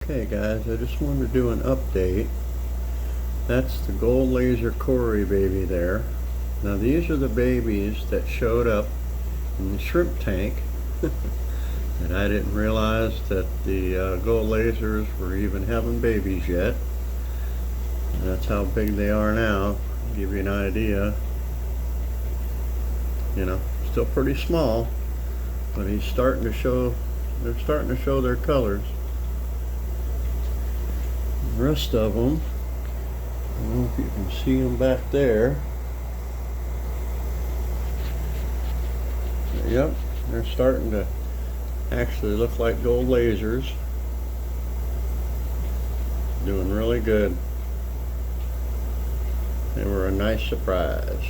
Okay guys, I just wanted to do an update. That's the gold laser cory baby there. Now these are the babies that showed up in the shrimp tank and I didn't realize that the gold lasers were even having babies yet. And that's how big they are now. Give you an idea. You know, still pretty small, but they're starting to show their colors. The rest of them, I don't know if you can see them back there. Yep, they're starting to actually look like gold lasers. Doing really good. They were a nice surprise.